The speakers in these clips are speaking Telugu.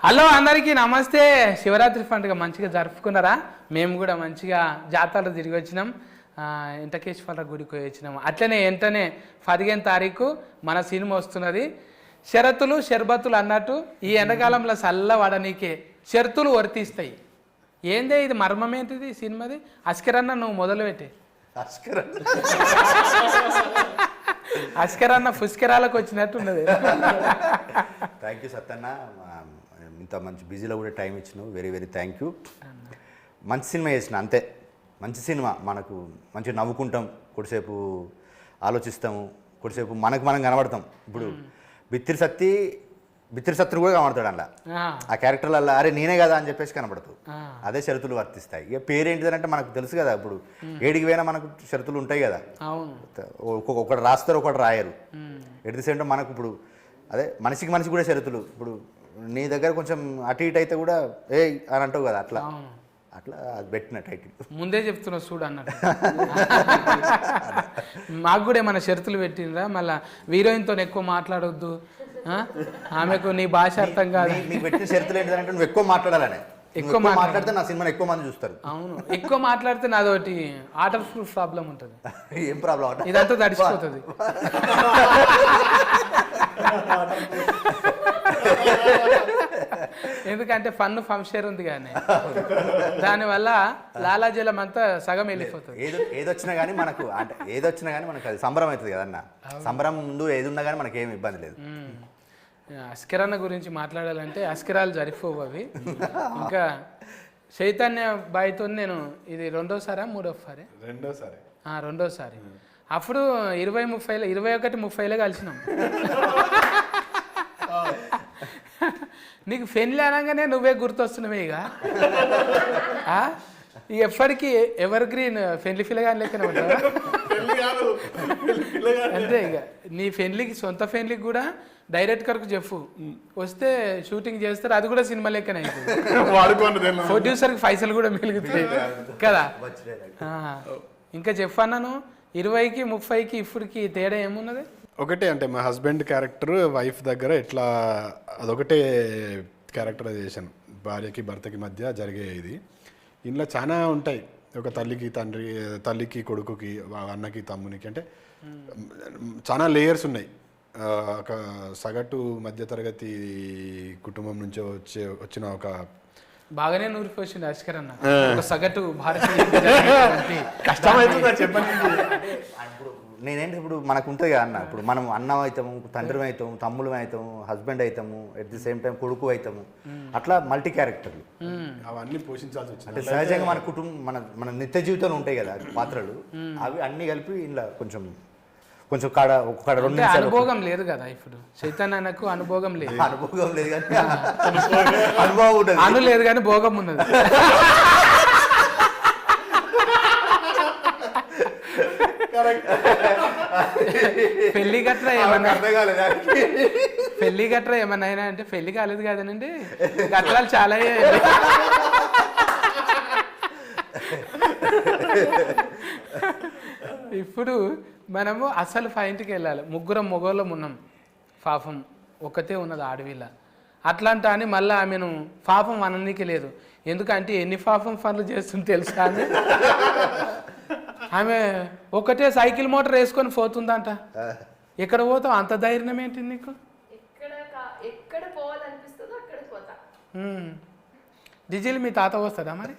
హలో అందరికీ నమస్తే. శివరాత్రి పండుగ మంచిగా జరుపుకున్నారా? మేము కూడా మంచిగా జాతరలు తిరిగి వచ్చినాం, వెంకటేశ్వర గుడికి పోయి వచ్చినాము. అట్లనే వెంటనే 15వ తారీఖు మన సినిమా వస్తున్నది. షరతులు షర్బతులు అన్నట్టు ఈ ఎండాకాలంలో చల్ల వడనీకే షరతులు వర్తిస్తాయి. ఏందే ఇది మర్మం ఏంటిది సినిమాది? అస్కరన్న నువ్వు మొదలుపెట్టే. అస్కరన్న పుష్కరాలకు వచ్చినట్టు ఉన్నది. థ్యాంక్ యూ సత్తన్న, ఇంత మంచి బిజీలో కూడా టైం ఇచ్చినావు. Very very thank you. మంచి సినిమా చేసిన అంతే. మంచి సినిమా, మనకు మంచిగా నవ్వుకుంటాం, కొద్దిసేపు ఆలోచిస్తాము, కొద్దిసేపు మనకు మనం కనబడతాం. ఇప్పుడు బిత్తిరి సత్తుని కూడా కనబడతాడు అలా, ఆ క్యారెక్టర్లలో అరే నేనే కదా అని చెప్పేసి కనబడతావు. అదే షరతులు వర్తిస్తాయి. ఇక పేరేంటిదంటే మనకు తెలుసు కదా, ఇప్పుడు ఏడికి పోయినా మనకు షరతులు ఉంటాయి కదా. ఒకటి రాస్తారు, ఒకటి రాయరు. ఎట్ ది సేమ్ టైం మనకు ఇప్పుడు అదే మనిషికి మనిషి కూడా షరతులు. ఇప్పుడు నీ దగ్గర కొంచెం అటు ఇటు అయితే కూడా ఏ అని అంటావు కదా, అట్లా అట్లా అది పెట్టిన టైటిల్ ముందే చెప్తున్నా చూడు అన్నట్టు. మాకు కూడా ఏమైనా షరతులు పెట్టినరా? మళ్ళీ హీరోయిన్తో ఎక్కువ మాట్లాడొద్దు, ఆమెకు నీ భాష అర్థం కాదు. నీకు పెట్టిన షరతులు ఏంటంటే నువ్వు ఎక్కువ మాట్లాడాలని. ఎక్కువ మాట్లాడితే నా సినిమాని ఎక్కువ మంది చూస్తారు. అవును, ఎక్కువ మాట్లాడితే నాదోటి ఆటర్ ప్రూఫ్ ప్రాబ్లం ఉంటుంది. ఏం ప్రాబ్లం అంటే ఇదంతా తడిచిపోతుంది. ఎందుకంటే ఫన్ ఫంక్షన్ ఉంది కానీ దానివల్ల లాలాజలం అంతా సగం వెళ్ళిపోతుంది. ఏదొచ్చినా కానీ మనకు అంటే ఏదొచ్చినా కానీ మనకు అది సంబరం అవుతుంది కదన్న. సంబరం ముందు ఏది ఉన్నా కానీ మనకి ఏమి ఇబ్బంది లేదు. అస్కిరన్న గురించి మాట్లాడాలంటే అస్కిరాలు జరిపోవు అవి. ఇంకా చైతన్య బాయ్తో నేను ఇది రెండోసారి అప్పుడు 21-30లో కలిసినాం. నీకు పెళ్ళి అనగానే నువ్వే గుర్తొస్తున్నావే. ఇక ఎప్పటికీ ఎవర్ గ్రీన్ పెళ్లి పిల్లగాని లెక్కనే ఉంటావా? అంతే. ఇక నీ పెళ్లికి సొంత పెళ్లికి కూడా డైరెక్ట్ కరకు చెప్పు, వస్తే షూటింగ్ చేస్తారు, అది కూడా సినిమా లెక్కనే అవుతుంది. ప్రొడ్యూసర్కి పైసలు కూడా మిగులుతాయి కదా. ఇంకా చెప్పన్నాను 20-30కి ఇప్పటికి తేడా ఏమున్నది? ఒకటే అంటే మా హస్బెండ్ క్యారెక్టర్ వైఫ్ దగ్గర ఎట్లా అదొకటే క్యారెక్టరైజేషన్, భార్యకి భర్తకి మధ్య జరిగే ఇది. ఇందులో చాలా ఉంటాయి. ఒక తల్లికి కొడుకుకి, అన్నకి తమ్మునికి, అంటే చాలా లేయర్స్ ఉన్నాయి. ఒక సగటు మధ్యతరగతి కుటుంబం నుంచి వచ్చిన ఒక బాగానే నూరిపోయింది అస్కరన్న. ఒక సగటు భారతీయ నేనేంటి ఇప్పుడు మనకు ఉంటుంది కదా అన్న, ఇప్పుడు మనం అన్నం అవుతాము, తండ్రి అవుతాము, తమ్ముడు అవుతాము, హస్బెండ్ అవుతాము, ఎట్ ది సేమ్ టైం కొడుకు అవుతాము. అట్లా మల్టీ క్యారెక్టర్లు అవన్నీ పోషించాల్సి వచ్చింది. అంటే సహజంగా మన కుటుంబం మన నిత్య జీవితంలో ఉంటాయి కదా పాత్రలు, అవి అన్ని కలిపి ఇలా కొంచెం ఒక 2 నిమిషాలు. అనుభవం లేదు కదా ఇప్పుడు చైతన్యకు, అనుభవం లేదు. అనుభవం లేదు కానీ అనుభవం ఉంటుంది. అను లేదు కానీ భోగం ఉన్నది. పెళ్లి గట్రా ఏమన్నా అయినా అంటే పెళ్లి కాలేదు కదనండి, గట్రాలు చాలా. ఇప్పుడు మనము అసలు పాయింట్కి వెళ్ళాలి. ముగ్గురం మొగోళ్ళం ఉన్నాం, పాపం ఒక్కతే ఉన్నది ఆడవిల్ల. అట్లాంటా అని మళ్ళీ ఆమెను పాపం అననీకి లేదు. ఎందుకంటే ఎన్ని పాపం పనులు చేస్తుంది తెలుసా ఆమె. ఆమె ఒకటే సైకిల్ మోటార్ వేసుకొని పోతుందంట. ఎక్కడ పోతావు? అంత ధైర్యం ఏంటి నీకు? డీజిల్ మీ తాత వస్తుందా మరి?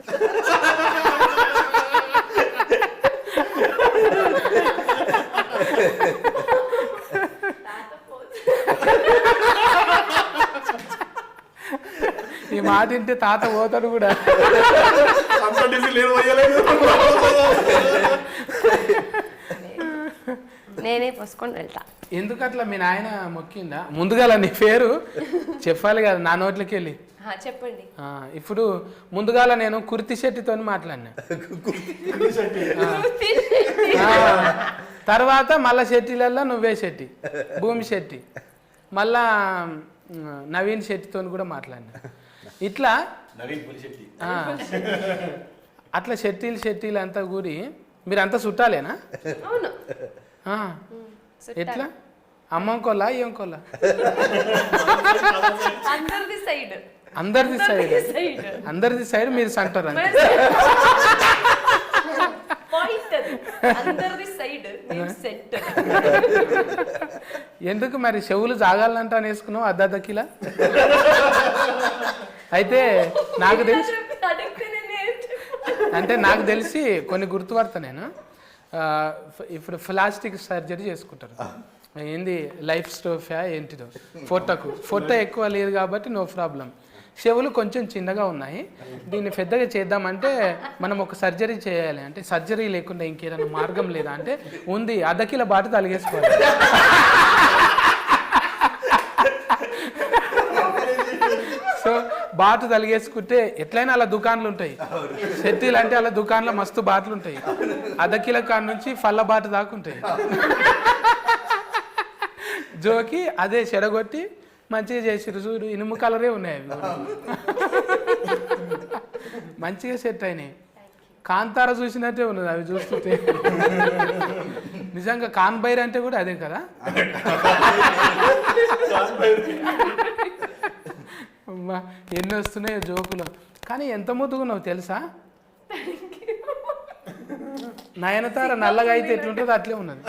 ఈ మాట వింటే తాత పోతాడు కూడా. నేనే పోసుకొని వెళ్తా. ఎందుకట్లా మీ నాయన మొక్కిందా? ముందుగా నీ పేరు చెప్పాలి కదా నా నోట్లకి వెళ్ళి. చెప్పండి. ఇప్పుడు ముందుగాల నేను కుర్తి శెట్టితో మాట్లాడినా, తర్వాత మళ్ళా శెట్టిలల్లో నువ్వే శెట్టి, భూమి శెట్టి, మళ్ళా నవీన్ శెట్టితో కూడా మాట్లాడినా. ఇట్లా అట్లా శెట్టీలు అంతా కూడి మీరంతా చుట్టాలేనా? ఎట్లా? అమ్మంకోలా ఇంకోలా? అందరిది సైడ్. అందరిది సైడ్ సైడ్ అందరిది సైడ్ మీరు సెంటర్ అంతే పాయింట్ అది అందరిది సైడ్ నేను సెట్ ఎందుకు మరి చెవులు జాగాలంట అని వేసుకున్నావు అద్దకిలా అయితే నాకు తెలిసి అంటే నాకు తెలిసి కొన్ని గుర్తుపడతా నేను ఇప్పుడు ప్లాస్టిక్ సర్జరీ చేసుకుంటారు ఏంది లైఫ్ స్టోఫా ఏంటిదో ఫోటో ఎక్కువ లేదు కాబట్టి నో ప్రాబ్లం చెవులు కొంచెం చిన్నగా ఉన్నాయి దీన్ని పెద్దగా చేద్దామంటే మనం ఒక సర్జరీ చేయాలి అంటే సర్జరీ లేకుండా ఇంకేదైనా మార్గం లేదా అంటే ఉంది అద్దకిల బాట తలిగేసుకోవాలి సో బాటు తలిగేసుకుంటే ఎట్లయినా అలా దుకాన్లు ఉంటాయి సెట్టీలు అంటే అలా దుకాన్లో మస్తు బాటలు ఉంటాయి అద్దకిల కాడ నుంచి ఫల్ల బాట దాకా ఉంటాయి జోకి అదే చెడగొట్టి మంచిగా చేసిరు చూడు ఇనుము కలరే ఉన్నాయి అవి మంచిగా సెట్ అయినాయి కాంతార చూసినట్టే ఉన్నది అవి చూస్తుంటే నిజంగా కాన్బైర్ అంటే కూడా అదే కదా అమ్మా ఎన్ని వస్తున్నాయో జోకులు కానీ ఎంత ముద్దుగున్నావు తెలుసా నయనతార నల్లగా అయితే ఎట్లుంటుందో అట్లే ఉన్నది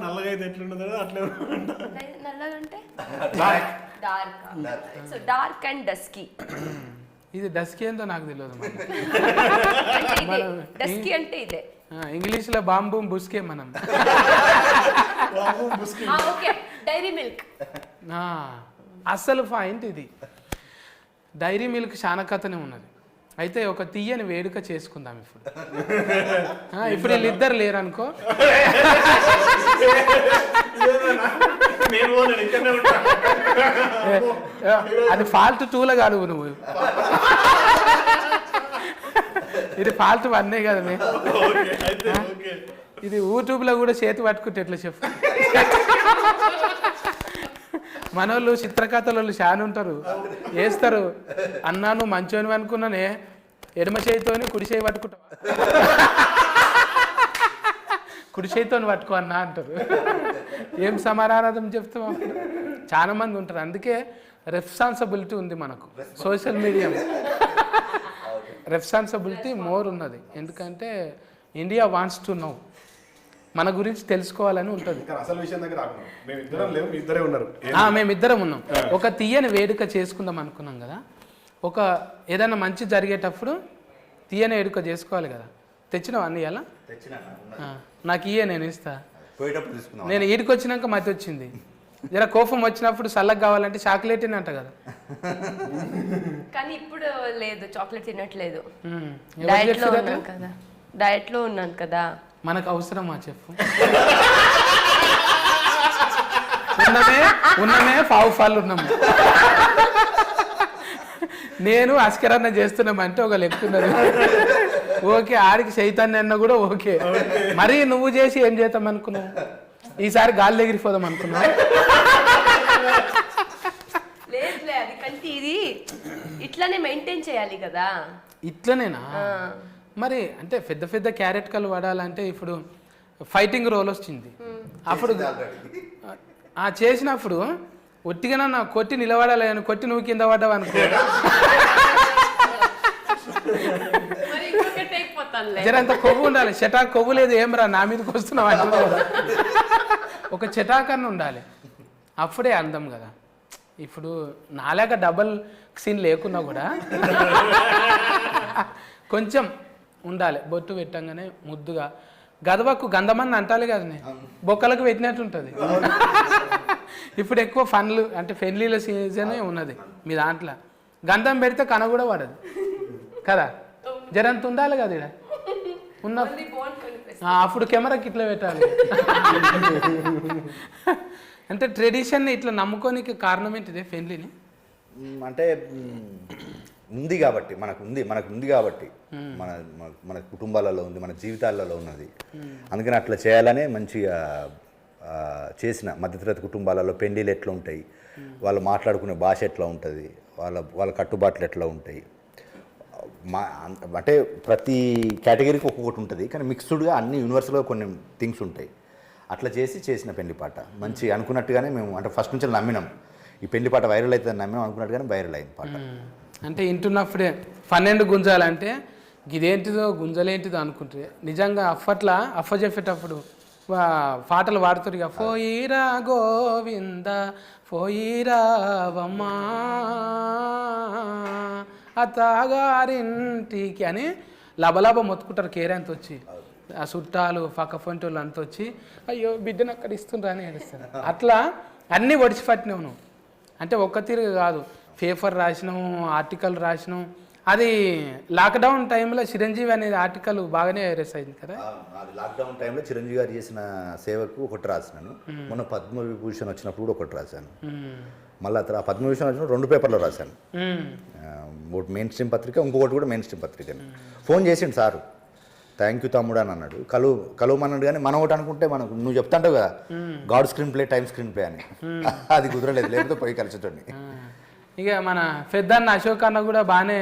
నల్లగా అయితే ఎట్లుంటుందో అట్లే నల్లగా అంటే dark so dark and dusky ఇది డస్కీ ఏందో నాకు తెలియదు డస్కీ అంటే ఇదే ఇంగ్లీష్లో బాంబు బుస్కే మనం ఓకే డైరీ మిల్క్ అసలు పాయింట్ ఇది డైరీ మిల్క్ చాలా కథనే ఉన్నది అయితే ఒక తీయని వేడుక చేసుకుందాం ఇప్పుడు వీళ్ళిద్దరు లేరనుకో అది ఫాల్ట్ 2లో కాదు నువ్వు ఇది ఫాల్ట్ 1 కదా ఇది యూట్యూబ్లో కూడా చేతి పట్టుకుంటే ఎట్లా చెప్పు మనోళ్ళు చిత్రకథలు చాలా ఉంటారు వేస్తారు అన్నా నువ్వు మంచోని అనుకున్నానే ఎడమ చేతితోని కుడి చేయి పట్టుకుంటావా కుడి చేతితోని పట్టుకో అన్నా అంటారు ఏం సమాధానం చెప్తాం చాలా మంది ఉంటారు అందుకే రెస్పాన్సిబిలిటీ ఉంది మనకు సోషల్ మీడియా రెస్పాన్సిబిలిటీ మోర్ ఉన్నది ఎందుకంటే ఇండియా వాంట్స్ టు నో మన గురించి తెలుసుకోవాలని ఉంటుంది అసలు విషయం దగ్గర మేమిద్దరం లేవు మీ ఇద్దరే ఉన్నారు మేమిద్దరం ఉన్నాం ఒక తీయని వేడుక చేసుకుందాం అనుకున్నాం కదా ఒక ఏదైనా మంచి జరిగేటప్పుడు తీయని వేడుక చేసుకోవాలి కదా తెచ్చినావు అన్ని అలా నాకు నేను ఇస్తా నేను ఈడికి వచ్చినాక మతి వచ్చింది జర కోపం వచ్చినప్పుడు చల్లగా కావాలంటే చాక్లెట్ అంట కదా కానీ ఇప్పుడు లేదు చాక్లెట్ తినట్లేదు ఎవరు డయట్ లో ఉన్నాను కదా మనకు అవసరమా చెప్పు ఉన్నమే పావు ఉన్నాము నేను అస్కరన్న చేస్తున్నామంటే ఒక లెక్కున్నది ఓకే ఆడికి చైతన్య అన్న కూడా ఓకే మరి నువ్వు చేసి ఏం చేద్దాం అనుకున్నావు ఈసారి గాలి ఎగిరిపోదాం అనుకున్నావు లేదులే అది కంటే ఇది ఇట్లానే మెయింటైన్ చేయాలి కదా ఇట్లనేనా మరి అంటే పెద్ద పెద్ద క్యారెట్ కలు వాడాలంటే ఇప్పుడు ఫైటింగ్ రోల్ వచ్చింది అప్పుడు చేసినప్పుడు ఒట్టిగా నా కొట్టి నిలబడాలి అని కొట్టి నువ్వు కింద పడ్డావు అనుకో జరంత కొవ్వు ఉండాలి చెటాక్ కొవ్వు లేదు ఏం రా నా మీదకి వస్తున్నావు అంటే ఒక చెటాకన్న ఉండాలి అప్పుడే అందం కదా ఇప్పుడు నాలాగా డబల్ సీన్ లేకున్నా కూడా కొంచెం ఉండాలి బొట్టు పెట్టంగానే ముద్దుగా గదవకు గంధమని అంటాలి కదా బొక్కలకు పెట్టినట్టు ఉంటుంది ఇప్పుడు ఎక్కువ ఫన్లు అంటే పెళ్ళిళ్ళ సీజనే ఉన్నది మీ దాంట్లో గంధం పెడితే కన కూడా పడదు కదా జరంత ఉండాలి కదా ఇక్కడ ఉన్న అప్పుడు కెమెరాకి ఇట్లా పెట్టాలి అంటే ట్రెడిషన్ ఇట్లా నమ్ముకోనికి కారణం ఏంటిదే పెళ్ళిని అంటే ఉంది కాబట్టి మనకు ఉంది కాబట్టి మన మన కుటుంబాలలో ఉంది మన జీవితాలలో ఉన్నది అందుకని అట్లా చేయాలనే మంచిగా చేసిన మధ్యతరగతి కుటుంబాలలో పెండిలు ఎట్లా ఉంటాయి వాళ్ళు మాట్లాడుకునే భాష ఎట్లా ఉంటుంది వాళ్ళ కట్టుబాట్లు ఎట్లా ఉంటాయి అంటే ప్రతి కేటగిరీకి ఒక్కొక్కటి ఉంటుంది కానీ మిక్స్డ్గా అన్ని యూనివర్సల్గా కొన్ని థింగ్స్ ఉంటాయి అట్లా చేసిన పెళ్లి పాట మంచి అనుకున్నట్టుగానే మేము అంటే ఫస్ట్ నుంచి నమ్మినాం ఈ పెళ్లి పాట వైరల్ అవుతుంది నమ్మినాం అనుకున్నట్టుగానే వైరల్ అయింది పాట. అంటే వింటున్నప్పుడే 12 గుంజాలంటే ఇదేంటిదో గుంజలేంటిదో అనుకుంటే నిజంగా అప్పట్లో అఫ్ఫ చెప్పేటప్పుడు పాటలు పాడుతారు ఇక పోయిరా గోవింద పోయిరావమ్మా అత్తగారింటికి అని లబలబ మొత్తుకుంటారు కేరంత వచ్చి ఆ చుట్టాలు పక్క పొంటోళ్ళు అంత వచ్చి అయ్యో బిడ్డను అక్కడ ఇస్తుండ్రా అని ఏడుస్తారు. అట్లా అన్నీ ఒడిచిపట్టినావు నువ్వు. అంటే ఒక్క తీరు కాదు, పేపర్ రాసినాము, ఆర్టికల్ రాసినాం. అది లాక్డౌన్ టైంలో చిరంజీవి అనేది ఆర్టికల్ బాగానే వైరస్ అయింది కదా. అది లాక్డౌన్ టైంలో చిరంజీవి గారు చేసిన సేవకు ఒకటి రాసినాను. మొన్న పద్మవిభూషణ్ వచ్చినప్పుడు కూడా ఒకటి రాశాను. మళ్ళీ ఆ పద్మవిభూషణ్ వచ్చినప్పుడు 2 పేపర్లో రాశాను. ఒకటి మెయిన్ స్ట్రీమ్ పత్రిక, ఇంకొకటి కూడా మెయిన్ స్ట్రీమ్ పత్రిక. ఫోన్ చేసిండు సారు, థ్యాంక్ యూ తమ్ముడు అని అన్నాడు. కలువమన్నాడు. కానీ మనం ఒకటి అనుకుంటే మనకు నువ్వు చెప్తాంటావు కదా God screen play time screen play అని, అది కుదరలేదు, లేకపోతే పోయి కలిసేటోడిని. ఇక మన పెద్దన్న అశోక్ అన్న కూడా బాగానే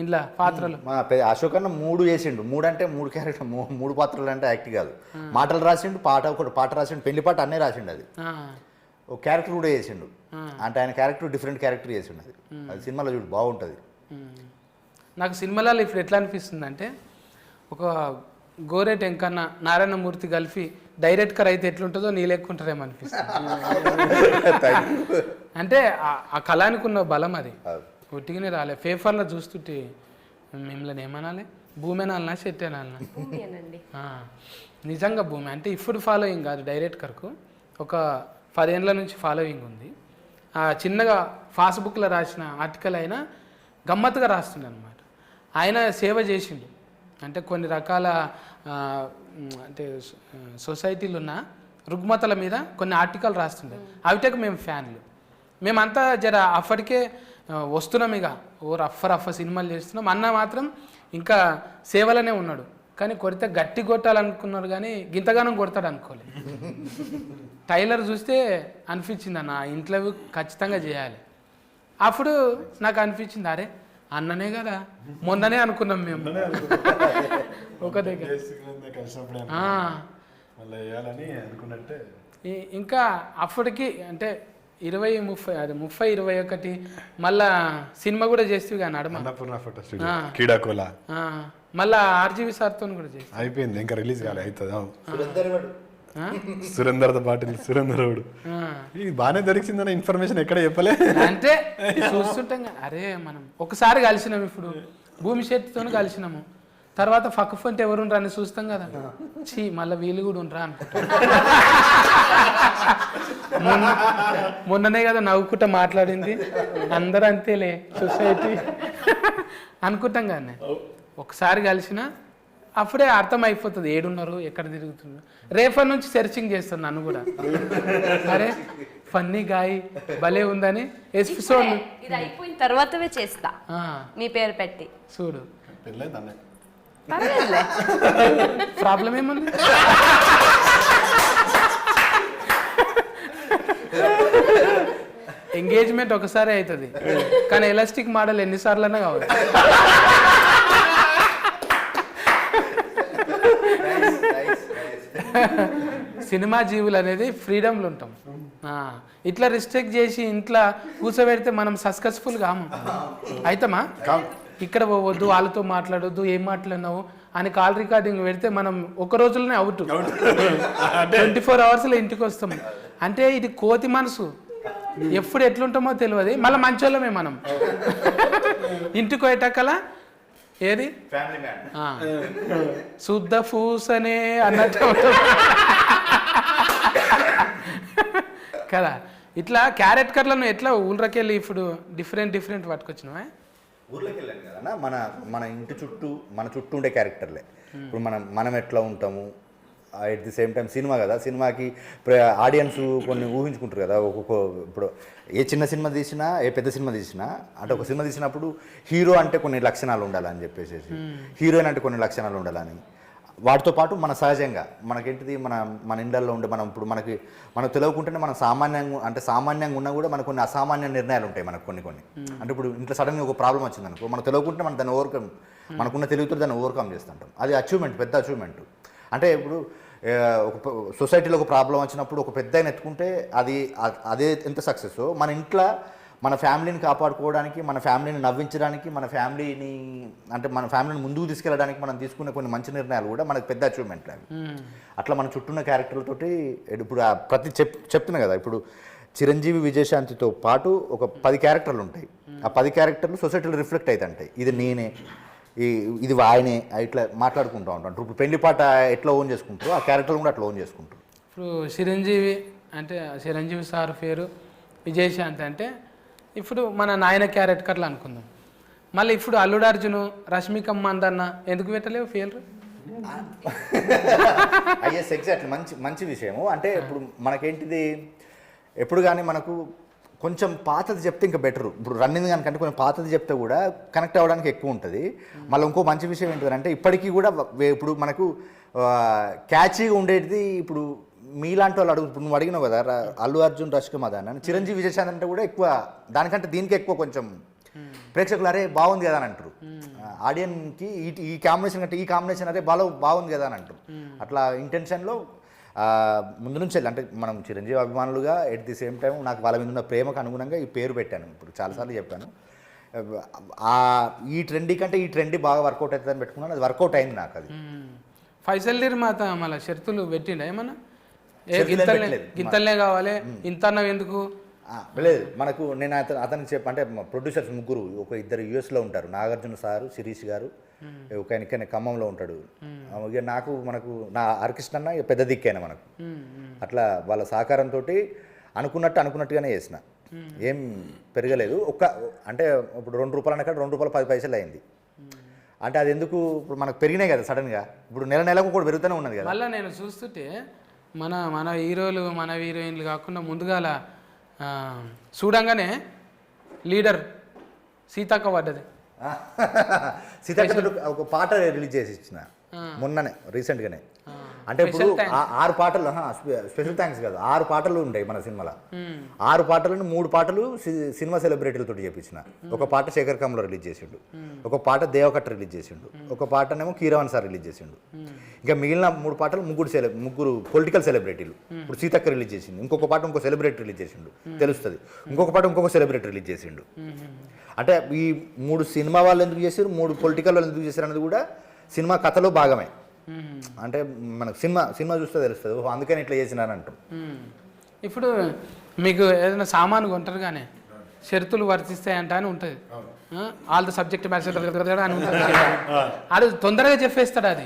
ఇంట్లో పాత్రలు. మా అశోక్ అన్న 3 చేసిండు. 3 అంటే 3 క్యారెక్టర్, 3 పాత్రలు అంటే యాక్ట్ కాదు. మాటలు రాసిండు, ఒకటి పాట రాసిండు, పెళ్లి పాట అన్నీ రాసిండు. అది ఒక క్యారెక్టర్ కూడా చేసిండు. అంటే ఆయన క్యారెక్టర్ డిఫరెంట్ క్యారెక్టర్ చేసిండు. అది సినిమాలో చూడు బాగుంటుంది. నాకు సినిమాలలో ఇప్పుడు ఎట్లా అనిపిస్తుంది అంటే ఒక గోరెట్ ఎంకన్న నారాయణమూర్తి కలిపి డైరెక్టర్ అయితే ఎట్లుంటుందో నీ లెక్కుంటారేమో అనిపిస్తుంది. అంటే ఆ కళానికి ఉన్న బలం అది ఒట్టిగానే రాలే. పేపర్లో చూస్తుంటే మిమ్మల్ని ఏమనాలి, భూమి అనాలనా చెట్టు అనాలనా? నిజంగా భూమి అంటే ఇప్పుడు ఫాలోయింగ్ కాదు, డైరెక్టర్కు ఒక 10 ఏళ్ళ నుంచి ఫాలోయింగ్ ఉంది. చిన్నగా ఫాస్బుక్లో రాసిన ఆర్టికల్ అయినా గమ్మత్తుగా రాస్తుండే అనమాట. ఆయన సేవ చేసిండు. అంటే కొన్ని రకాల అంటే సొసైటీలు ఉన్న రుగ్మతల మీద కొన్ని ఆర్టికల్ రాస్తుండే. అవిటకు మేము ఫ్యాన్లు. మేమంతా జర అప్పటికే వస్తున్నాం, ఇక రఫ్ సినిమాలు చేస్తున్నాం. అన్న మాత్రం ఇంకా సేవలనే ఉన్నాడు. కానీ కొడితే గట్టి కొట్టాలనుకున్నాడు, కానీ గింతగానం కొడతాడు అనుకోలేదు. టైలర్ చూస్తే అనిపించింది అన్న ఇంటర్వ్యూ ఖచ్చితంగా చేయాలి. అప్పుడు నాకు అనిపించింది అరే అన్ననే కదా, మొన్ననే అనుకున్నాం మేము ఒక దగ్గర. ఇంకా అప్పటికి అంటే 30-21 మళ్ళా సినిమా కూడా చేస్తేవి కానీ అడమ మళ్ళా ఆర్జీవి సార్తో కూడా చేసి అయిపోయింది, ఇంకా రిలీజ్ కాలే. అవుతుంది సురేందర్తో పాటు సురేందరుడు ఇది బాగానే దొరికిందన్న ఇన్ఫర్మేషన్ ఎక్కడ చెప్పలే. అంటే చూస్తుంటాం అరే మనం ఒకసారి కలిసినాము, ఇప్పుడు భూమి శెట్టితో కలిసినాము, తర్వాత పక్క ఫంటే ఎవరు ఉండరా అని చూస్తాం కదా. చీ మళ్ళీ వీళ్ళు కూడా ఉండరా అనుకుంటా. మొన్ననే కదా నవ్వుకుంటా మాట్లాడింది, అందరూ అంతేలే సొసైటీ అనుకుంటాం కానీ ఒకసారి కలిసిన అప్పుడే అర్థం అయిపోతుంది ఏడున్నారు ఎక్కడ తిరుగుతున్నారు. రేపటి నుంచి సెర్చింగ్ చేస్తాను నన్ను కూడా. అరే ఫన్నీ గాయ భలే ఉందని ఎపిసోడ్ ఇది అయిపోయిన తర్వాతవే చేస్తా మీ పేరు పెట్టి చూడు. పర్వాలేదులే, ప్రాబ్లం ఏముంది? ఎంగేజ్మెంట్ ఒకసారి అవుతుంది, కానీ ఎలాస్టిక్ మోడల్ ఎన్నిసార్లైనా కావాలి. సినిమా జీవులు అనేది ఫ్రీడమ్లు ఉంటాం. ఇట్లా రిస్ట్రిక్ట్ చేసి ఇంట్లో కూర్చోబెడితే మనం సక్సెస్ఫుల్ కాము. అయితమా? ఇక్కడ పోవద్దు, వాళ్ళతో మాట్లాడొద్దు, ఏం మాట్లాడినావు అని కాల్ రికార్డింగ్ పెడితే మనం ఒక రోజులోనే అవుట్. 24 అవర్స్లో ఇంటికి వస్తాం. అంటే ఇది కోతి మనసు, ఎప్పుడు ఎట్లుంటామో తెలియదు. మళ్ళీ మంచోళ్ళమే మనం. ఇంటికి పోయేటక్కల ఏది శుద్ధ పూసనే అన్నట్టు కదా. ఇట్లా క్యారెక్టర్లను ఎట్లా ఊళ్ళకెళ్ళి ఇప్పుడు డిఫరెంట్ పట్టుకొచ్చినావా? ఊర్లోకి వెళ్ళాను కదా మన ఇంటి చుట్టూ మన చుట్టూ ఉండే క్యారెక్టర్లే. ఇప్పుడు మనం ఎట్లా ఉంటాము, at the same time cinema కదా, సినిమాకి ఆడియన్స్ కొన్ని ఊహించుకుంటారు కదా. ఇప్పుడు ఏ చిన్న సినిమా తీసినా ఏ పెద్ద సినిమా తీసినా అంటే ఒక సినిమా తీసినప్పుడు హీరో అంటే కొన్ని లక్షణాలు ఉండాలని చెప్పేసి, హీరోయిన్ అంటే కొన్ని లక్షణాలు ఉండాలని, వాటితో పాటు మన సహజంగా మనకేంటిది మన ఇండ్లలో ఉండే ఇప్పుడు మనకు తెలియకుంటేనే మనం సామాన్యంగా ఉన్నా కూడా మనకు కొన్ని అసామాన్య నిర్ణయాలు ఉంటాయి మనకు కొన్ని. అంటే ఇప్పుడు ఇంట్లో సడన్గా ఒక ప్రాబ్లం వచ్చిందనుకో, మనకు తెలియకుంటే మనం దాన్ని మనకున్న తెలివితో దాన్ని ఓవర్కమ్ చేస్తుంటాం. అది అచీవ్మెంట్, పెద్ద అచీవ్మెంట్. అంటే ఇప్పుడు ఒక సొసైటీలో ఒక ప్రాబ్లం వచ్చినప్పుడు ఒక పెద్ద ఆయన ఎత్తుకుంటే అదే ఎంత సక్సెస్. మన ఇంట్లో మన ఫ్యామిలీని కాపాడుకోవడానికి, మన ఫ్యామిలీని నవ్వించడానికి, మన ఫ్యామిలీని ముందుకు తీసుకెళ్ళడానికి మనం తీసుకునే కొన్ని మంచి నిర్ణయాలు కూడా మనకు పెద్ద అచీవ్మెంట్ అవి. అట్లా మన చుట్టూన్న క్యారెక్టర్లతోటి ఇప్పుడు ప్రతి చెప్తున్నా కదా, ఇప్పుడు చిరంజీవి విజయశాంతితో పాటు ఒక 10 క్యారెక్టర్లు ఉంటాయి. ఆ 10 క్యారెక్టర్లు సొసైటీలో రిఫ్లెక్ట్ అవుతుంటాయి. ఇది నేనే, ఇది ఆయనే, ఇట్లా మాట్లాడుకుంటూ ఉంటాం. ఇప్పుడు పెళ్లి పాట ఎట్లా ఓన్ చేసుకుంటారో ఆ క్యారెక్టర్లు కూడా అట్లా ఓన్ చేసుకుంటారు. ఇప్పుడు చిరంజీవి అంటే చిరంజీవి సార్ పేరు విజయశాంతి అంటే ఇప్పుడు మన నాయన క్యారెక్టర్లు అనుకుందాం. మళ్ళీ ఇప్పుడు అల్లుడు అర్జును, రష్మిక మందన్న ఎందుకు పెట్టలేవు పేర్లు? అయ్యస్ ఎగ్జాక్ట్లీ, మంచి విషయము. అంటే ఇప్పుడు మనకేంటిది, ఎప్పుడు కానీ మనకు కొంచెం పాతది చెప్తే ఇంకా బెటరు. ఇప్పుడు రన్నింగ్ కనుకంటే కొంచెం పాతది చెప్తే కూడా కనెక్ట్ అవ్వడానికి ఎక్కువ ఉంటుంది. మళ్ళీ ఇంకో మంచి విషయం ఏంటంటే ఇప్పటికీ కూడా ఇప్పుడు మనకు క్యాచీగా ఉండేది. ఇప్పుడు మీలాంటి వాళ్ళు ఇప్పుడు నువ్వు అడిగినావు కదా, అల్లు అర్జున్, రష్మిక మందన్న, చిరంజీవి విజయశాంతి అంటే కూడా ఎక్కువ దానికంటే దీనికి ఎక్కువ కొంచెం ప్రేక్షకులు అరే బాగుంది కదా అని అంటారు. ఆడియన్కి ఈ కాంబినేషన్ కంటే ఈ కాంబినేషన్ అరే బాగుంది కదా అని అంటారు. అట్లా ఇంటెన్షన్లో ముందు నుంచి అంటే మనం చిరంజీవి అభిమానులుగా ఎట్ ది సేమ్ టైం నాకు వాళ్ళ మీద ఉన్న ప్రేమకు అనుగుణంగా ఈ పేరు పెట్టాను. ఇప్పుడు చాలాసార్లు చెప్పాను, ఈ ట్రెండీ కంటే ఈ ట్రెండీ బాగా వర్కౌట్ అవుతుందని పెట్టుకున్నాను. అది వర్కౌట్ అయింది నాకు. అది ఫైసల్ నిర్మాత మళ్ళీ షరతులు పెట్టిండ ఏమన్నా, గింతలనే కావాలి ఇంత అన్నవి ఎందుకు? లేదు, మనకు నేను అతనికి అంటే ప్రొడ్యూసర్స్ ముగ్గురు, ఒక 2 యూఎస్లో ఉంటారు, నాగార్జున సారు, శిరీష్ గారు, ఒక ఆయన ఖమ్మంలో ఉంటాడు. ఇక మనకు నా హరికృష్ణ పెద్ద దిక్కైనా మనకు. అట్లా వాళ్ళ సహకారంతో అనుకున్నట్టుగానే చేసిన, ఏం పెరగలేదు. అంటే ఇప్పుడు ₹2 అన్నక్కడ ₹2.10 అయింది. అంటే అది ఎందుకు, ఇప్పుడు మనకు పెరిగినాయి కదా సడన్గా. ఇప్పుడు నెలకు కూడా పెరుగుతూనే ఉన్నది కదా. మళ్ళీ నేను చూస్తుంటే మన హీరోలు, మన హీరోయిన్లు కాకుండా ముందుగాల చూడంగానే లీడర్ సీతక్క పడ్డది. సీతక్క ఒక పాట రిలీజ్ చేసి ఇచ్చిన మొన్ననే, రీసెంట్గానే. అంటే ఇప్పుడు 6 పాటలు, స్పెషల్ థ్యాంక్స్ కాదు, 6 పాటలు ఉంటాయి మన సినిమాలో. 6 పాటలను 3 పాటలు సినిమా సెలబ్రిటీలతో చేపించిన. ఒక పాట శేఖర్ కమ్లో రిలీజ్ చేసిండు, ఒక పాట దేవకట్ట రిలీజ్ చేసిండు, ఒక పాటనేమో కీరవాణి సార్ రిలీజ్ చేసిండు. ఇంకా మిగిలిన 3 పాటలు ముగ్గురు పొలిటికల్ సెలబ్రిటీలు. ఇప్పుడు సీతక్క రిలీజ్ చేసిండు, ఇంకొక పాట ఇంకో సెలబ్రిటీ రిలీజ్ చేసిండు, తెలుస్తుంది. ఇంకొక పాట ఇంకొక సెలబ్రిటీ రిలీజ్ చేసిండు. అంటే ఈ 3 సినిమా వాళ్ళు ఎందుకు చేశారు, 3 పొలిటికల్ వాళ్ళు ఎందుకు చేశారు అనేది కూడా సినిమా కథలో భాగమే. అంటే మనకు సినిమా చూస్తే తెలుస్తుంది, అందుకని ఇట్లా చేసినారు అంటాం. ఇప్పుడు మీకు ఏదైనా సామాను కొంటారు కానీ షరతులు వర్తిస్తాయంట అని ఉంటుంది. ఆల్ ద సబ్జెక్ట్ మ్యాటర్ అని ఉంటుంది. అది తొందరగా చెప్పేస్తాడు. అది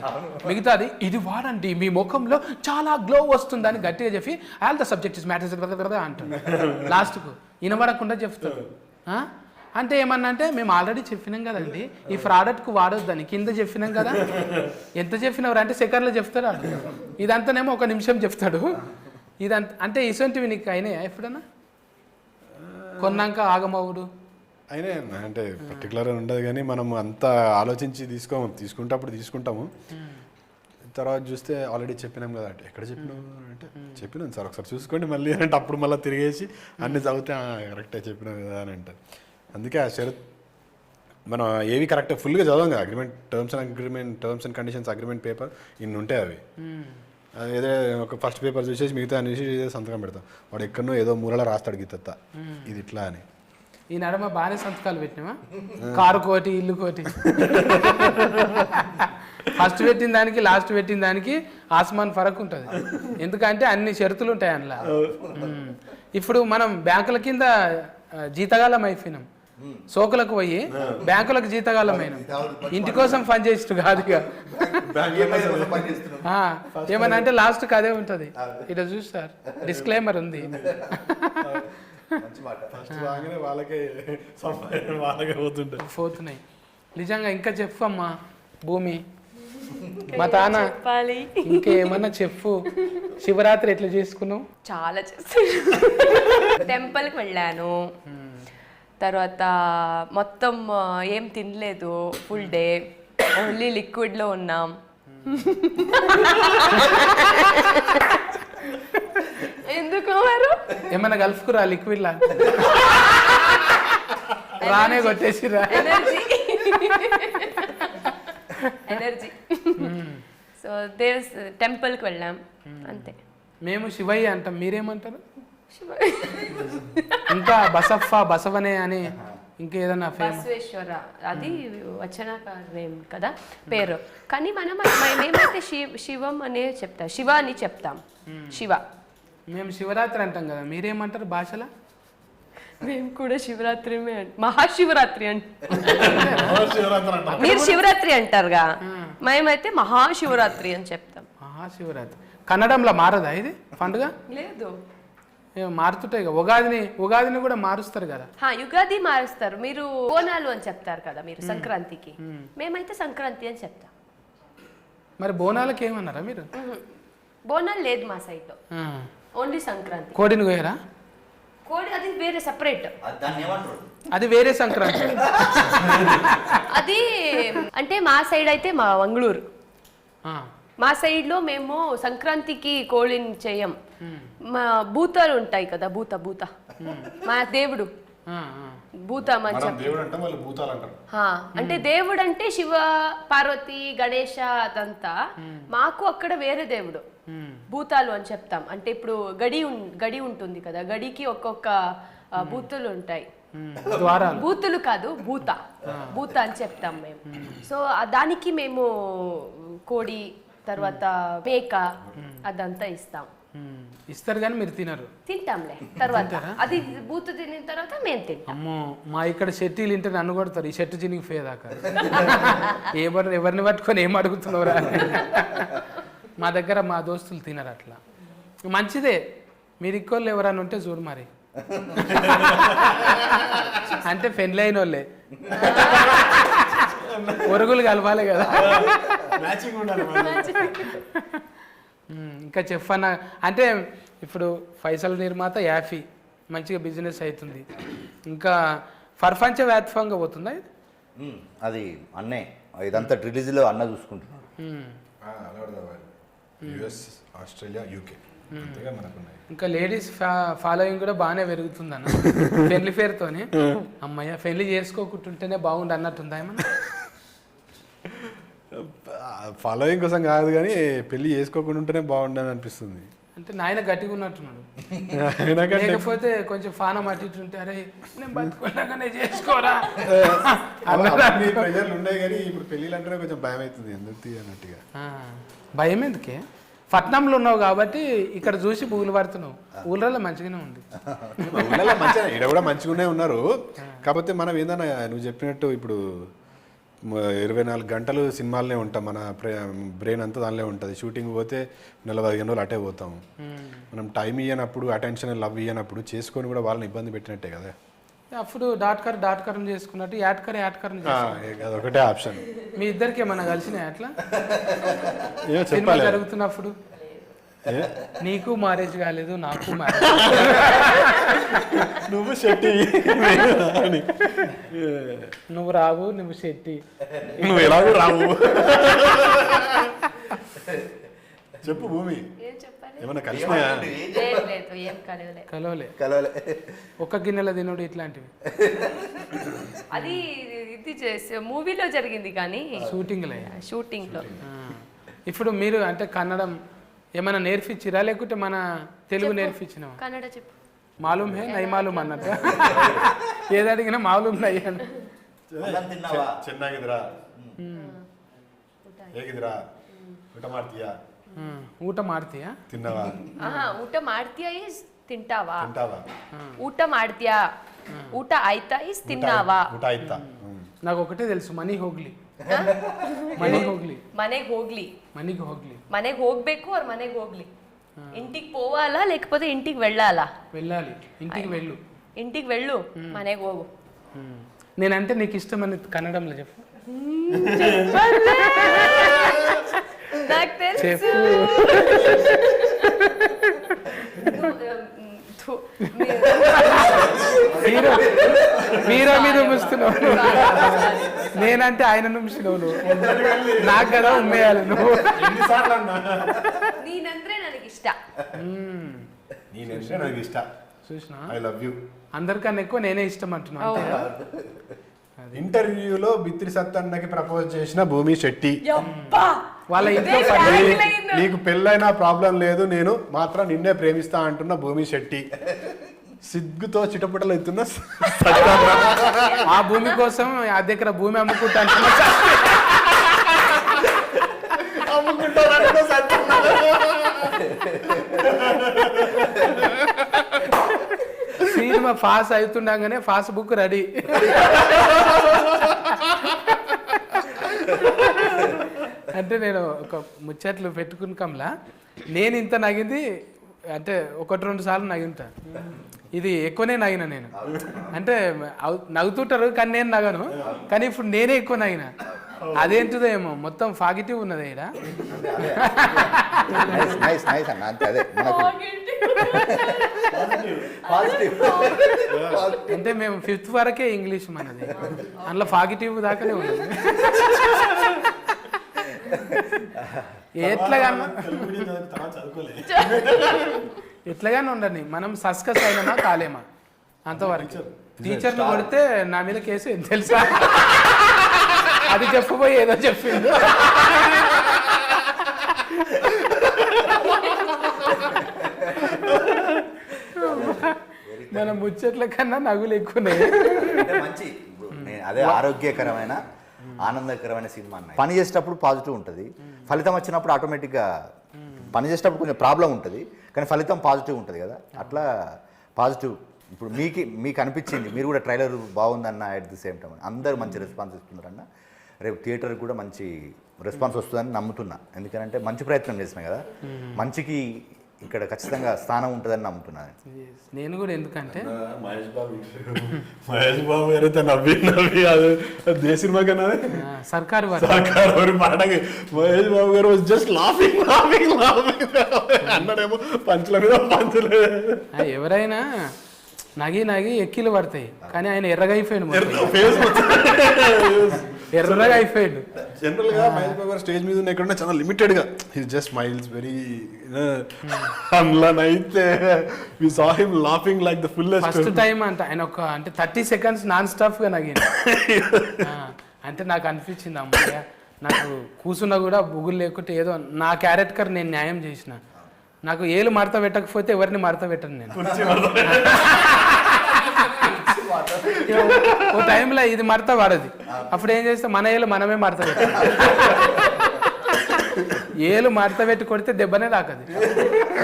మిగతాది ఇది వాడండి మీ ముఖంలో చాలా గ్లో వస్తుందని గట్టిగా చెప్పి ఆల్ ద సబ్జెక్ట్ మ్యాటర్ అంటాడు. లాస్ట్కు వినబడకుండా చెప్తాడు. అంటే ఏమన్నా అంటే మేము ఆల్రెడీ చెప్పినాం కదండి ఈ ప్రోడక్ట్కు వాడొద్దని, కింద చెప్పినాం కదా. ఎంత చెప్పినవారు అంటే సెకండ్లో చెప్తాడు. ఇదంతానేమో 1 నిమిషం చెప్తాడు. ఇదంతా అంటే ఇసొంటివి నీకు అయినాయా ఎప్పుడన్నా? కొన్నాక ఆగమవుడు అయినా అంటే పర్టికులర్గా ఉండదు, కానీ మనం అంత ఆలోచించి తీసుకుంటప్పుడు తీసుకుంటాము. తర్వాత చూస్తే ఆల్రెడీ చెప్పినాం కదా అంటే ఎక్కడ చెప్పినాం అంటే చెప్పినాం సార్ ఒకసారి చూసుకోండి మళ్ళీ అంటే అప్పుడు మళ్ళీ తిరిగేసి అన్ని చదివితే కరెక్టే చెప్పినాం కదా అని అంటారు. అందుకే ఆ షరత్ మనం ఏవి కరెక్ట్ ఫుల్గా చదవం కదా. Terms and conditions agreement paper ఇన్ని ఉంటాయి. అవి ఏదో ఒక ఫస్ట్ పేపర్ చూసేసి మిగతా అనేసి సంతకం పెడతాం. వాడు ఎక్కడనో ఏదో మూలలో రాస్తాడు గీతత్త ఇది ఇట్లా అని. ఈ నడమ బాగానే సంతకాలు పెట్టినామా, కారు కోటి ఇల్లు కోటి. ఫస్ట్ పెట్టిన దానికి లాస్ట్ పెట్టిన దానికి ఆస్మాన్ ఫరక్ ఉంటుంది. ఎందుకంటే అన్ని షరతులు ఉంటాయి అందులో. ఇప్పుడు మనం బ్యాంకుల కింద జీతగాలం అయిపోయినాం, సోకులకు పోయి బ్యాంకులకు జీతగాలమైన ఇంటి కోసం పని చేస్తూ కాదు. ఏమన్నా అంటే లాస్ట్కి అదే ఉంటుంది. ఇట్లా చూస్తారు డిస్క్లైమర్ ఉంది. పోతున్నాయి నిజంగా. ఇంకా చెప్పు అమ్మా భూమి, మా తాన ఇంకేమన్నా చెప్పు. శివరాత్రి ఎట్లా చేసుకున్నావు? చాలా చేస్తాను. టెంపుల్కి వెళ్ళాను, తర్వాత మొత్తం ఏం తినలేదు, ఫుల్ డే ఓన్లీ లిక్విడ్లో ఉన్నాం. ఎందుకు వారు ఏమన్నా కలుపుకురా లిక్విడ్ లా రానే కొట్టేసిరా ఎనర్జీ. సో టెంపుల్కి వెళ్ళాం అంతే. మేము శివయ్య అంటాం, మీరేమంటారు? శివ ఇంకా బసవనే అని ఇంకేదన్నా ఫేమస్? బసవేశ్వర అది వచనకార నేమ్ కదా పేరు, కానీ మేమైతే శివం అనే చెప్తాం, శివ అని చెప్తాం. శివ. మేము శివరాత్రి అంటాం కదా, మీరేమంటారు భాషలో? మేము కూడా శివరాత్రి మహాశివరాత్రి మీరు శివరాత్రి అంటారుగా, మేమైతే మహాశివరాత్రి అని చెప్తాం. మహాశివరాత్రి కన్నడంలో మారదా ఇది పండుగ? లేదు, మారుతుంటాయి కదా. ఉగాదిని కూడా మారుస్తారు కదా. యుగాది మారుస్తారు, మీరు బోనాలు అని చెప్తారు కదా మీరు సంక్రాంతికి, మేమైతే సంక్రాంతి అని చెప్తాం. మరి బోనాలకి ఏమన్నారా మీరు? బోనాలు లేదు మా సైడ్ లో, ఓన్లీ సంక్రాంతి. కోడిని కోయరా? కోడి అది వేరే సపరేట్, అది వేరే సంక్రాంతి. అది అంటే మా సైడ్ అయితే మా మంగళూరు, మా సైడ్ లో మేము సంక్రాంతికి కోడిని చేయం. మా భూతాలు ఉంటాయి కదా, భూత మా దేవుడు భూత అంటే దేవుడు అంటే శివ పార్వతి గణేష అదంతా. మాకు అక్కడ వేరే దేవుడు భూతాలు అని చెప్తాం. అంటే ఇప్పుడు గడి ఉంటుంది కదా, గడికి ఒక్కొక్క భూతులు ఉంటాయి. భూతులు కాదు, భూత అని చెప్తాం మేము. సో దానికి మేము కోడి తర్వాత మేక అదంతా ఇస్తారు కానీ మీరు తినరు? తింటాంలే తర్వాత, అది బూతు తిన్న తర్వాత మేము తింటాం. అమ్మో, మా ఇక్కడ షెట్టీలు ఇంటే నన్ను కొడతారు, ఈ షెట్టు చినిగి పోయేదాకా. ఎవరిని పట్టుకొని ఏం అడుగుతున్నావురా? మా దగ్గర మా దోస్తులు తినరు అట్లా. మంచిదే, మీరు ఇక్కోళ్ళు ఎవరన్నా ఉంటే చూడు మరి. అంటే పెళ్ళి అయిన వాళ్ళే ఒరుగులు కలవాలి కదా. ఇంకా చెఫ్ అన్న అంటే ఇప్పుడు ఫైసల్ నిర్మాత యాఫీ మంచిగా బిజినెస్ అవుతుంది. ఇంకా ప్రపంచ వ్యాప్తంగా పోతుందా ఇది? అది అన్నే ఇదంతా రిలీజ్లో అన్న చూసుకుంటున్నాడు. ఆస్ట్రేలియా, యూకే ఇంకా లేడీస్ ఫాలోయింగ్ కూడా బాగానే పెరుగుతుంది అన్న పెళ్లి పేరుతోని. అమ్మయ్య పెళ్లి చేసుకోకుంటుంటేనే బాగుండు అన్నట్టుందా ఏమన్నా? ఫాలోయింగ్ కోసం కాదు కానీ పెళ్లి చేసుకోకుండా ఉంటేనే బాగుండని అనిపిస్తుంది. అంటే నాయన గట్టిగా ఉన్నట్టున్నాడు, లేకపోతే కొంచెం ఫానం అటు ఇటు ఉంటే అరే నేను బతుకున్నాకనే చేసుకోరా ప్రజలు ఉండే కానీ ఇప్పుడు పెళ్ళిళ్ళు అంటేనే కొంచెం భయం అవుతుంది ఎందుకు అన్నట్టుగా. భయం ఎందుకే? పట్నంలో ఉన్నావు కాబట్టి ఇక్కడ చూసి పూలు పడుతున్నావు, ఊళ్ళలో మంచిగానే ఉంది. ఊళ్ళలో మంచిగా ఇక్కడ కూడా మంచిగానే ఉన్నారు. కాకపోతే మనం ఏందన్నా నువ్వు చెప్పినట్టు ఇప్పుడు 24 గంటలు సినిమాలనే ఉంటాం, మన బ్రెయిన్ అంతా దానిలో ఉంటుంది. షూటింగ్ పోతే 40 రోజులు అటే పోతాం. మనం టైం ఇవ్వనప్పుడు, అటెన్షన్ లవ్ ఇవ్వనప్పుడు చేసుకొని కూడా వాళ్ళని ఇబ్బంది పెట్టినట్టే కదా. అప్పుడు డాట్కరం చేసుకున్నట్టు యాట్కరం అదొకటే ఆప్షన్. మీ ఇద్దరికి ఏమన్నా కలిసినాయి అట్లా సినిమా జరుగుతున్నప్పుడు? నీకు మ్యారేజ్ కాలేదు, నాకు మ్యారేజ్. నువ్వు శెట్టి, నువ్వు రావు, నువ్వు శెట్టి, నువ్వు ఎలాగో రావు. చెప్పు భూమి, ఏమన్నా కలిసినాయా? కలవలే. ఒక్క గిన్నెల తినడు ఇట్లాంటివి. అది ఇది మూవీలో జరిగింది కానీ షూటింగ్ లో. ఇప్పుడు మీరు అంటే కన్నడం ఏమైనా నేర్పించిరా లేకుంటే మన తెలుగు నేర్పించినా? కన్నడ చెప్పు. మాలూమ్ హే నై మాలూమ్ అన్నట్టు ఏది అడిగినా మాలూమ్ నై అన్న. ಚೆನ್ನಾಗಿದ್ರಾ ಹೇಗಿದ್ರಾ ಊಟ ಮಾಡ್ತೀಯಾ ಊಟ ಮಾಡ್ತೀಯಾ ತಿನ್ನವಾ ಊಟ ಮಾಡ್ತೀಯಾ ಇಸ್ ತಿಂಟಾವಾ ತಿಂಟಾವಾ ಊಟ ಮಾಡ್ತೀಯಾ ಊಟ ಆಯ್ತಾ ಇಸ್ ತಿನ್ನಾವಾ ಊಟ ಆಯ್ತಾ నాకు ఒకటే తెలుసు మనీ ಹೋಗ್ಲಿ ಮನೆಗೆ ಹೋಗ್ಬೇಕು ಅವ್ರ ಮನೆಗೆ ಹೋಗ್ಲಿ. ఇంటికి పోవాలా లేకపోతే ఇంటికి వెళ్ళాలా? వెళ్ళాలి. ఇంటికి వెళ్ళు మನೆಗೆ ಹೋಗು. నేనంటే నీకు ఇష్టమని కన్నడంలో చెప్పు. నాకు తెలుసు. మీరా మీద ఉమ్మిస్తున్నావు, నేనంటే ఆయన నుంచినావు నువ్వు. నాకు కదా ఉమ్మేయాలి నువ్వు. నేనంటే ನನಗೆ ఇష్ట. చూసినా ఐ లవ్ యూ. అందరికన్నా ఎక్కువ నేనే ఇష్టం అంటున్నా. ఇంటర్వ్యూలో బిత్రి సత్తన్నకి ప్రపోజ్ చేసిన భూమి శెట్టి. వాళ్ళ ఇంట్లో నీకు పెళ్ళైనా ప్రాబ్లం లేదు, నేను మాత్రం నిన్నే ప్రేమిస్తా అంటున్న భూమి శెట్టి, సిగ్గుతో చిటపటలు ఎత్తున్న ఆ భూమి కోసం ఆ దగ్గర భూమి అమ్ముకుంటాను సినిమా పాస్ అవుతుండగానే పాస్ బుక్ రెడీ. అంటే నేను ఒక ముచ్చట్లు పెట్టుకున్నాకంలా నేను ఇంత నగింది అంటే 1-2 సార్లు నగింటా. ఇది ఎక్కువనే నగిన నేను. అంటే నవ్వుతుంటారు కానీ నేను నగను, కానీ ఇప్పుడు నేనే ఎక్కువ నగిన. అదేంటిదో ఏమో మొత్తం పాజిటివ్ ఉన్నది ఇక్కడ. అంటే మేము 5th వరకే ఇంగ్లీష్ మనది, అందులో పాజిటివ్ దాకానే ఉన్నది. ఎట్లాగానే ఉండని మనం సస్కస్ అయినా కాలేమా అంతవరకు. టీచర్లు కొడితే నా మీద కేసు ఏం తెలుసా, అది చెప్పబోయి ఏదో చెప్పిండు. మన ముచ్చట్ల కన్నా నవ్వులు ఎక్కువనే. మంచి అదే ఆరోగ్యకరమైన ఆనందకరమైన సినిమా అన్న. పని చేసేటప్పుడు పాజిటివ్ ఉంటుంది, ఫలితం వచ్చినప్పుడు ఆటోమేటిక్గా పని చేసేటప్పుడు కొంచెం ప్రాబ్లం ఉంటుంది, కానీ ఫలితం పాజిటివ్ ఉంటుంది కదా. అట్లా పాజిటివ్ ఇప్పుడు మీకు అనిపించింది, మీరు కూడా ట్రైలర్ బాగుందన్న, అట్ ది సేమ్ టైం అందరూ మంచి రెస్పాన్స్ ఇస్తున్నారన్న. రేపు థియేటర్కి కూడా మంచి రెస్పాన్స్ వస్తుందని నమ్ముతున్నా, ఎందుకంటే మంచి ప్రయత్నం చేసినా కదా, మంచికి ఇక్కడ ఖచ్చితంగా స్థానం ఉంటుందని నమ్ముతున్నాను నేను కూడా. ఎందుకంటే మహేష్ బాబు ఏదైతే నవ్వి అది ఏ సినిమా కన్నా సర్కారు మాటకి మహేష్ బాబు గారు జస్ట్ లాఫింగ్ లాఫింగ్ లాఫింగ్ అన్నాడేమో పంచుల మీద పంచులు. ఎవరైనా నగి ఎక్కిలు పడతాయి, కానీ ఆయన ఎర్రగా అయిపోయాడు, ఎర్రగా అయిపోయాడు. జనరల్ గా మహేష్ బాబు గారు స్టేజ్ మీద ఎక్కడున్నా చాలా లిమిటెడ్ గా, హి జస్ట్ స్మైల్స్ వెరీ. అందులోనైతే we saw him laughing like the fullest. First time అంట ఆయన ఒక అంటే 30 seconds నాన్ స్టాప్ గా నగింది. అంటే నాకు అనిపించింది అమ్మయ్య, నాకు కూసున్నా కూడా బుగులు లేకుంటే ఏదో నా క్యారెక్టర్ నేను న్యాయం చేసిన. నాకు ఏలు మడత పెట్టకపోతే ఎవరిని మడత పెట్టను నేను. ఓ టైంలో ఇది మడత పడది, అప్పుడు ఏం చేస్తే మన ఏలు మనమే మడత పెట్టాలి. ఏలు మడత పెట్టి కొడితే దెబ్బనే తాకది,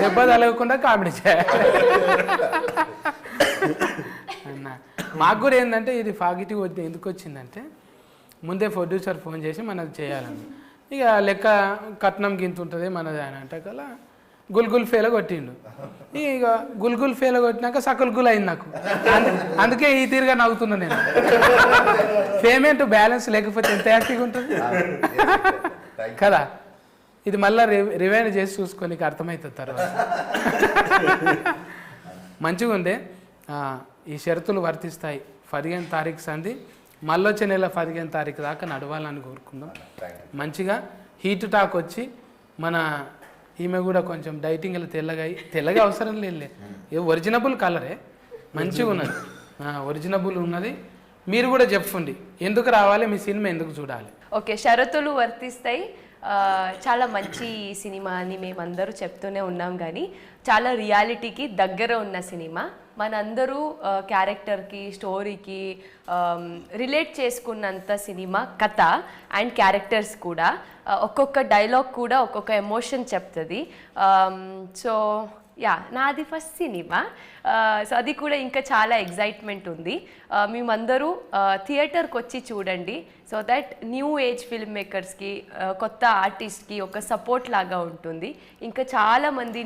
దెబ్బ తలగకుండా కామెడీ చేయాలి అన్న. మాకు కూడా ఏంటంటే ఇది పాజిటివ్ ఎందుకు వచ్చిందంటే, ముందే ప్రొడ్యూసర్ ఫోన్ చేసి మనది చేయాలని, ఇక లెక్క కట్నం గింత ఉంటుంది మనది అని అంటే కల్లా గుల్గుల్ ఫేల కొట్టిండు. ఇక గుల్గుల్ ఫేల కొట్టినాక సకల్ గుల్ అయింది నాకు. అందుకే ఈ తీరుగా నవ్వుతున్నా నేను. పేమెంట్ బ్యాలెన్స్ లేకపోతే ఎంత హ్యాపీగా ఉంటుంది కదా. ఇది మళ్ళీ రివైండ్ చేసి చూసుకొని అర్థమవుతుంది తర్వాత. మంచిగా ఉండే. ఈ షరతులు వర్తిస్తాయి. 15 తారీఖు సంధి, మళ్ళొచ్చే నెల 15 తారీఖు దాకా నడవాలని కోరుకుందాం. మంచిగా హీట్ టాక్ వచ్చి మన ఈమె కూడా కొంచెం డైటింగ్లో తెల్లగా అవసరం లేదు, ఒరిజినబుల్ కలరే మంచిగా ఉన్నది, ఒరిజినబుల్ ఉన్నది. మీరు కూడా చెప్పండి ఎందుకు రావాలి, మీ సినిమా ఎందుకు చూడాలి. ఓకే, షరతులు వర్తిస్తాయి. చాలా మంచి సినిమా అని మేమందరూ చెప్తూనే ఉన్నాం, కానీ చాలా రియాలిటీకి దగ్గర ఉన్న సినిమా. మనందరూ క్యారెక్టర్కి స్టోరీకి రిలేట్ చేసుకున్నంత సినిమా కథ అండ్ క్యారెక్టర్స్ కూడా. ఒక్కొక్క డైలాగ్ కూడా ఒక్కొక్క ఎమోషన్ చెప్తుంది. సో యా, నాది ఫస్ట్ సినిమా. సో అది కూడా ఇంకా చాలా ఎగ్జైట్మెంట్ ఉంది. మేమందరూ థియేటర్కి వచ్చి చూడండి, so that new age film మేకర్స్కి, కొత్త ఆర్టిస్ట్కి ఒక సపోర్ట్ లాగా ఉంటుంది. ఇంకా చాలామంది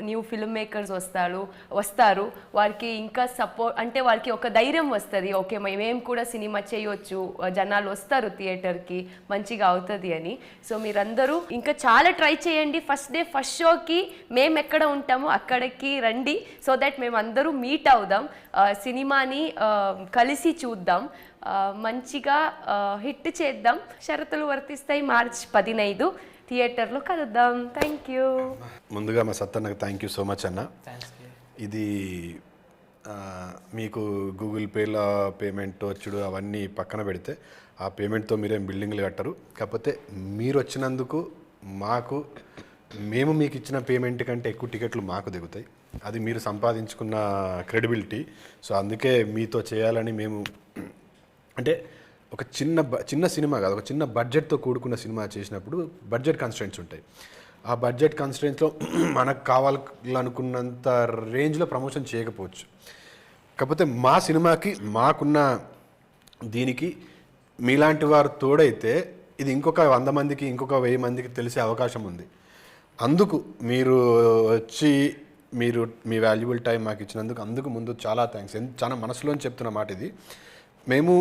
న్యూ ఫిల్మ్ మేకర్స్ వస్తారు. వారికి ఇంకా సపోర్ట్ అంటే వాళ్ళకి ఒక ధైర్యం వస్తుంది, ఓకే మేము కూడా సినిమా చేయొచ్చు, జనాలు వస్తారు థియేటర్కి, మంచిగా అవుతుంది అని. సో మీరందరూ ఇంకా చాలా ట్రై చేయండి. ఫస్ట్ డే ఫస్ట్ షోకి మేము ఎక్కడ ఉంటామో అక్కడికి రండి, సో దట్ మేము అందరూ మీట్ అవుదాం, సినిమాని కలిసి చూద్దాం, మంచిగా హిట్ చేద్దాం. షరతులు వర్తిస్తాయి. మార్చ్ 15 థియేటర్లో కలుద్దాం. Thank you. ముందుగా మా సత్తన్నకు థ్యాంక్ యూ సో మచ్ అన్న. ఇది మీకు గూగుల్ పేలో పేమెంట్ వచ్చుడు అవన్నీ పక్కన పెడితే, ఆ పేమెంట్తో మీరేం బిల్డింగ్లు కట్టరు. కాకపోతే మీరు వచ్చినందుకు మేము మీకు ఇచ్చిన పేమెంట్ కంటే ఎక్కువ టికెట్లు మాకు దిగుతాయి. అది మీరు సంపాదించుకున్న క్రెడిబిలిటీ. సో అందుకే మీతో చేయాలని మేము, అంటే ఒక చిన్న సినిమా కాదు, ఒక చిన్న బడ్జెట్తో కూడుకున్న సినిమా చేసినప్పుడు బడ్జెట్ కన్స్ట్రెంట్స్ ఉంటాయి. ఆ బడ్జెట్ కన్స్ట్రెంట్స్లో మనకు కావాలనుకున్నంత రేంజ్లో ప్రమోషన్ చేయకపోవచ్చు. కాకపోతే మా సినిమాకి మాకున్న దీనికి మీలాంటి వారు తోడైతే ఇది ఇంకొక 100 మందికి, ఇంకొక 1000 మందికి తెలిసే అవకాశం ఉంది. అందుకు మీరు వచ్చి మీ వాల్యుబుల్ టైం మాకు ఇచ్చినందుకు అందుకు ముందు చాలా థ్యాంక్స్. చాలా మనసులోని చెప్తున్న మాట ఇది. మేము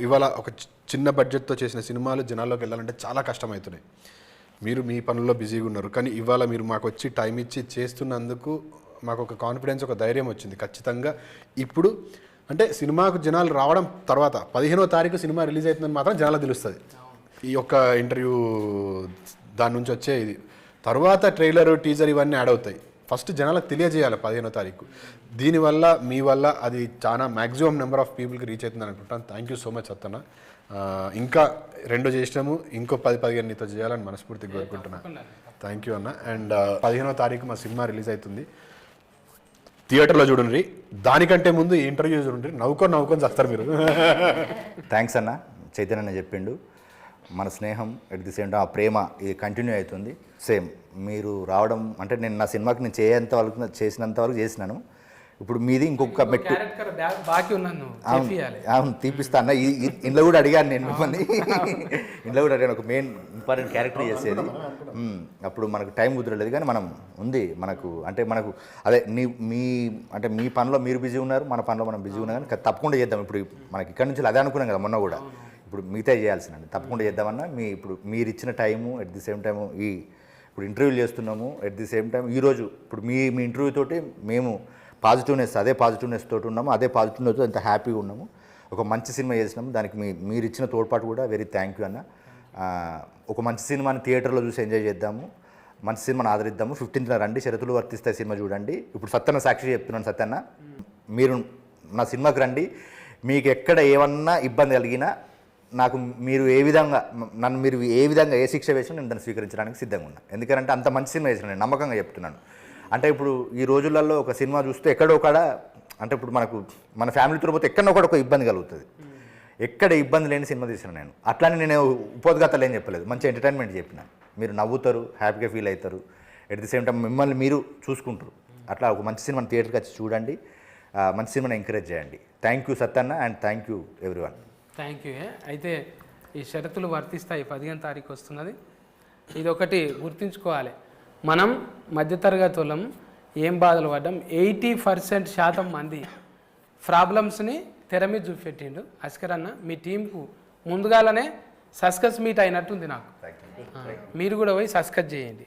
ఇవాళ ఒక చిన్న బడ్జెట్తో చేసిన సినిమాలు జనాల్లోకి వెళ్ళాలంటే చాలా కష్టమవుతున్నాయి. మీరు మీ పనుల్లో బిజీగా ఉన్నారు, కానీ ఇవాళ మీరు మాకు వచ్చి టైం ఇచ్చి చేస్తున్నందుకు మాకు ఒక కాన్ఫిడెన్స్, ఒక ధైర్యం వచ్చింది. ఖచ్చితంగా ఇప్పుడు అంటే సినిమాకు జనాలు రావడం తర్వాత 15వ తారీఖు సినిమా రిలీజ్ అవుతుందని మాత్రం జనాలకు తెలుస్తుంది. ఈ యొక్క ఇంటర్వ్యూ దాని నుంచి వచ్చే ఇది తర్వాత ట్రైలర్, టీజర్ ఇవన్నీ యాడ్ అవుతాయి. ఫస్ట్ జనాలకు తెలియజేయాలి 15వ తారీఖు. దీనివల్ల మీ వల్ల అది చాలా మ్యాక్సిమం నెంబర్ ఆఫ్ పీపుల్కి రీచ్ అవుతుందని అనుకుంటాను. Thank you so much Sattanna. ఇంకా 2 చేసినాము, ఇంకో 10-15 నీతో చేయాలని మనస్ఫూర్తిగా కోరుకుంటున్నాను. థ్యాంక్ యూ అన్న. అండ్ 15వ తారీఖు మా సినిమా రిలీజ్ అవుతుంది, థియేటర్లో చూడండి. దానికంటే ముందు ఈ ఇంటర్వ్యూ చూడండి, నవ్వుకొని చేస్తారు మీరు. థ్యాంక్స్ అన్న. చైతన్య చెప్పిండు, మన స్నేహం ఎట్ ది సేమ్ టైం ఆ ప్రేమ ఇది కంటిన్యూ అవుతుంది. సేమ్ మీరు రావడం అంటే నేను నా సినిమాకి నేను చేసినంత వరకు చేసినాను. ఇప్పుడు మీది ఇంకొక మెట్టు. బాకీ ఉన్నాను, అవును తీపిస్తా అన్న. ఇంట్లో కూడా అడిగాను నేను మిమ్మల్ని, ఇంట్లో కూడా అడిగాను ఒక మెయిన్ ఇంపార్టెంట్ క్యారెక్టర్ చేసేది. అప్పుడు మనకు టైం కుదరలేదు, కానీ మనం ఉంది మనకు, అంటే మనకు అదే మీ పనిలో మీరు బిజీ ఉన్నారు, మన పనిలో మనం బిజీ ఉన్నాం, కానీ తప్పకుండా చేద్దాం. ఇప్పుడు మనకి ఇక్కడ నుంచి అదే అనుకున్నాం కదా మొన్న కూడా, ఇప్పుడు మిగతా చేయాల్సిందండి, తప్పకుండా చేద్దామన్నా. ఇప్పుడు మీరు ఇచ్చిన time at the same time ఇప్పుడు ఇంటర్వ్యూలు చేస్తున్నాము ఎట్ ది సేమ్ టైం ఈరోజు ఇప్పుడు మీ ఇంటర్వ్యూ తోటి మేము అదే పాజిటివ్నెస్ తోటి ఉన్నాము, అదే పాజిటివ్నెస్ అంత హ్యాపీగా ఉన్నాము. ఒక మంచి సినిమా చేసినాము, దానికి మీరు ఇచ్చిన తోడ్పాటు కూడా వెరీ థ్యాంక్ యూ అన్న. ఒక మంచి సినిమాని థియేటర్లో చూసి ఎంజాయ్ చేద్దాము, మంచి సినిమాని ఆదరిద్దాము. 15న రండి, షరతులు వర్తిస్తాయి సినిమా చూడండి. ఇప్పుడు సత్తన్న సాక్షి చెప్తున్నాను, సత్తన్న మీరు నా సినిమాకి రండి, మీకు ఎక్కడ ఏమన్నా ఇబ్బంది కలిగినా నాకు మీరు ఏ విధంగా ఏ శిక్ష వేసినా నేను దాన్ని స్వీకరించడానికి సిద్ధంగా ఉన్నా. ఎందుకంటే అంత మంచి సినిమా వేసిన నేను నమ్మకంగా చెప్తున్నాను. అంటే ఇప్పుడు ఈ రోజులలో ఒక సినిమా చూస్తే ఎక్కడో ఒకడ, అంటే ఇప్పుడు మన ఫ్యామిలీతో పోతే ఎక్కడో ఒక ఇబ్బంది కలుగుతుంది. ఎక్కడ ఇబ్బంది లేని సినిమా తీసిన నేను. అట్లానే నేను ఉపోద్ఘాతాలు ఏం చెప్పలేదు, మంచి ఎంటర్టైన్మెంట్ చెప్పిన. మీరు నవ్వుతారు, హ్యాపీగా ఫీల్ అవుతారు, ఎట్ ది సేమ్ టైం మిమ్మల్ని మీరు చూసుకుంటారు. అట్లా ఒక మంచి సినిమాని థియేటర్కి వచ్చి చూడండి, మంచి సినిమాని ఎంకరేజ్ చేయండి. Thank you Sattanna and thank you everyone. Thank you. అయితే ఈ షరతులు వర్తిస్తాయి, 15వ తారీఖు వస్తున్నది. ఇది ఒకటి గుర్తుంచుకోవాలి, మనం మధ్యతరగతి వాళ్ళం ఏం బాధలు పడ్డాం. 80% మంది ప్రాబ్లమ్స్ని తెర మీద చూపెట్టిండు అస్కర్ అన్న. మీ టీంకు ముందుగానే సస్కస్ మీట్ అయినట్టుంది నాకు. మీరు కూడా పోయి సస్కస్ చేయండి.